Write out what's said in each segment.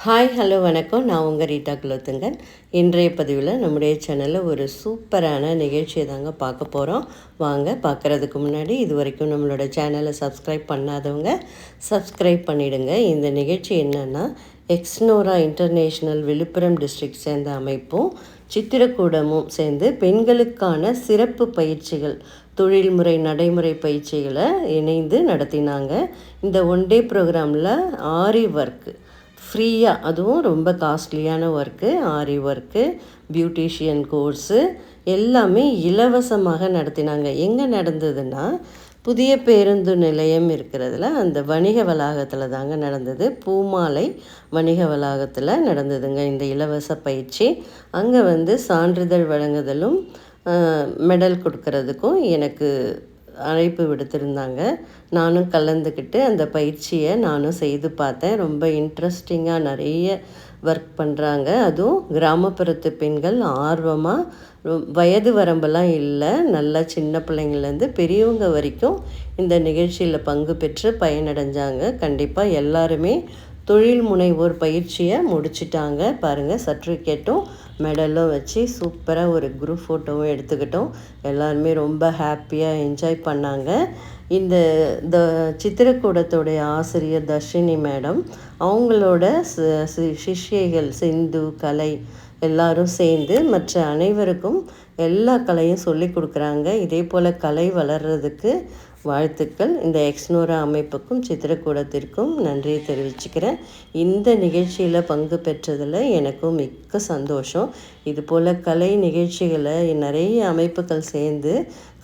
Hi hello வணக்கம். நான் உங்கள் ரீட்டா குலோத்துங்கன். இன்றைய பதிவில் நம்முடைய சேனலில் ஒரு சூப்பரான நிகழ்ச்சியை தாங்க பார்க்க போகிறோம். வாங்க பார்க்குறதுக்கு முன்னாடி இது வரைக்கும் நம்மளோட சேனலை சப்ஸ்கிரைப் பண்ணாதவங்க சப்ஸ்கிரைப் பண்ணிவிடுங்க. இந்த நிகழ்ச்சி என்னென்னா, எக்ஸ்னோரா இன்டர்நேஷ்னல் விழுப்புரம் டிஸ்ட்ரிக்ட் சேர்ந்த அமைப்பும் சித்திரக்கூடமும் சேர்ந்து பெண்களுக்கான சிறப்பு பயிற்சிகள், தொழில்முறை நடைமுறை பயிற்சிகளை இணைந்து நடத்தினாங்க. இந்த ஒன் டே ப்ரோக்ராமில் ஆரி ஒர்க்கு ஃப்ரீயாக, அதுவும் ரொம்ப காஸ்ட்லியான ஒர்க்கு, ஆரி ஒர்க்கு, பியூட்டிஷியன் கோர்ஸு எல்லாமே இலவசமாக நடத்தினாங்க. எங்கே நடந்ததுன்னா, புதிய பேருந்து நிலையம் இருக்கிறதுல அந்த வணிக வளாகத்தில் தாங்க நடந்தது. பூமாலை வணிக வளாகத்தில் நடந்ததுங்க இந்த இலவச பயிற்சி. அங்கே சான்றிதழ் வழங்குதலும் மெடல் கொடுக்கறதுக்கும் எனக்கு அழைப்பு விடுத்திருந்தாங்க. நானும் கலந்துக்கிட்டு அந்த பயிற்சியை நானும் செய்து பார்த்தேன். ரொம்ப இன்ட்ரெஸ்டிங்காக நிறைய ஒர்க் பண்ணுறாங்க. அதுவும் கிராமப்புறத்து பெண்கள் ஆர்வமாக, வயது வரம்பெல்லாம் இல்லை, நல்லா சின்ன பிள்ளைங்கள்லேருந்து பெரியவங்க வரைக்கும் இந்த நிகழ்ச்சியில் பங்கு பெற்று பயனடைஞ்சாங்க. கண்டிப்பாக எல்லாருமே தொழில் முனைவோர் பயிற்சியை முடிச்சிட்டாங்க. பாருங்கள், சர்டிஃபிகேட்டும் மெடலும் வச்சு சூப்பராக ஒரு குரூப் ஃபோட்டோவும் எடுத்துக்கிட்டோம். எல்லாருமே ரொம்ப ஹாப்பியாக என்ஜாய் பண்ணாங்க. இந்த சித்திரக்கூடத்துடைய ஆசிரியர் தர்ஷினி மேடம், அவங்களோட சிஷ்யைகள் சிந்து, கலை எல்லாரும் சேர்ந்து மற்ற அனைவருக்கும் எல்லா கலையும் சொல்லி கொடுக்குறாங்க. இதே போல் கலை வளர்கிறதுக்கு வாழ்த்துக்கள். இந்த எக்ஸ்னோரா அமைப்புக்கும் சித்திரக்கூடத்திற்கும் நன்றியை தெரிவிச்சுக்கிறேன். இந்த நிகழ்ச்சியில் பங்கு பெற்றதில் எனக்கும் மிக்க சந்தோஷம். இதுபோல் கலை நிகழ்ச்சிகளை நிறைய அமைப்புகள் சேர்ந்து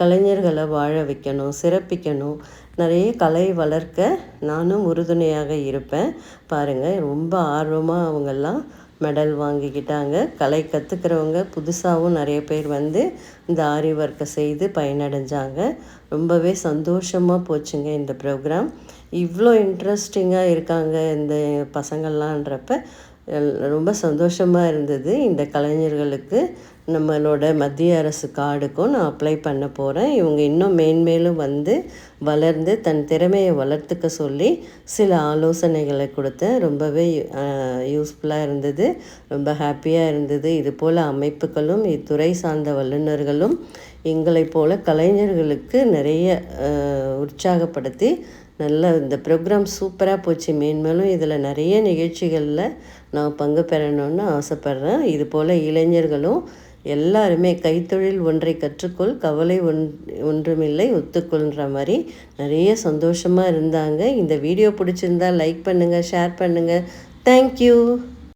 கலைஞர்களை வாழ வைக்கணும், சிறப்பிக்கணும், நிறைய கலை வளர்க்க நானும் உறுதுணையாக இருப்பேன். பாருங்கள், ரொம்ப ஆர்வமாக அவங்கெல்லாம் மெடல் வாங்கிக்கிட்டாங்க. கலை கற்றுக்கிறவங்க புதுசாகவும் நிறைய பேர் இந்த ஆரி ஒர்க்கை செய்து பயனடைஞ்சாங்க. ரொம்பவே சந்தோஷமாக போச்சுங்க இந்த ப்ரோக்ராம். இவ்வளோ இன்ட்ரெஸ்டிங்காக இருக்காங்க இந்த பசங்கள்லான்றப்ப ரொம்ப சந்தோஷமாக இருந்தது. இந்த கலைஞர்களுக்கு நம்மளோட மத்திய அரசு கார்டுக்கும் நான் அப்ளை பண்ண போகிறேன். இவங்க இன்னும் மேன்மேலும் வளர்ந்து தன் திறமையை வளர்த்துக்க சொல்லி சில ஆலோசனைகளை கொடுத்தேன். ரொம்பவே யூஸ்ஃபுல்லாக இருந்தது, ரொம்ப ஹாப்பியாக இருந்தது. இது போல் அமைப்புகளும் இத்துறை சார்ந்த வல்லுநர்களும் எங்களைப் போல கலைஞர்களுக்கு நிறைய உற்சாகப்படுத்தி நல்லா இந்த ப்ரோக்ராம் சூப்பராக போச்சு. மேன்மேலும் இதில் நிறைய நிகழ்ச்சிகளில் நான் பங்கு பெறணும்னு ஆசைப்பட்றேன். இது போல் இளைஞர்களும் எல்லாருமே கைத்தொழில் ஒன்றை கற்றுக்கொள், கவலை ஒன்றுமில்லை ஒத்துக்கொள்கிற மாதிரி நிறைய சந்தோஷமாக இருந்தாங்க. இந்த வீடியோ பிடிச்சிருந்தா லைக் பண்ணுங்கள், ஷேர் பண்ணுங்கள். தேங்க்யூ.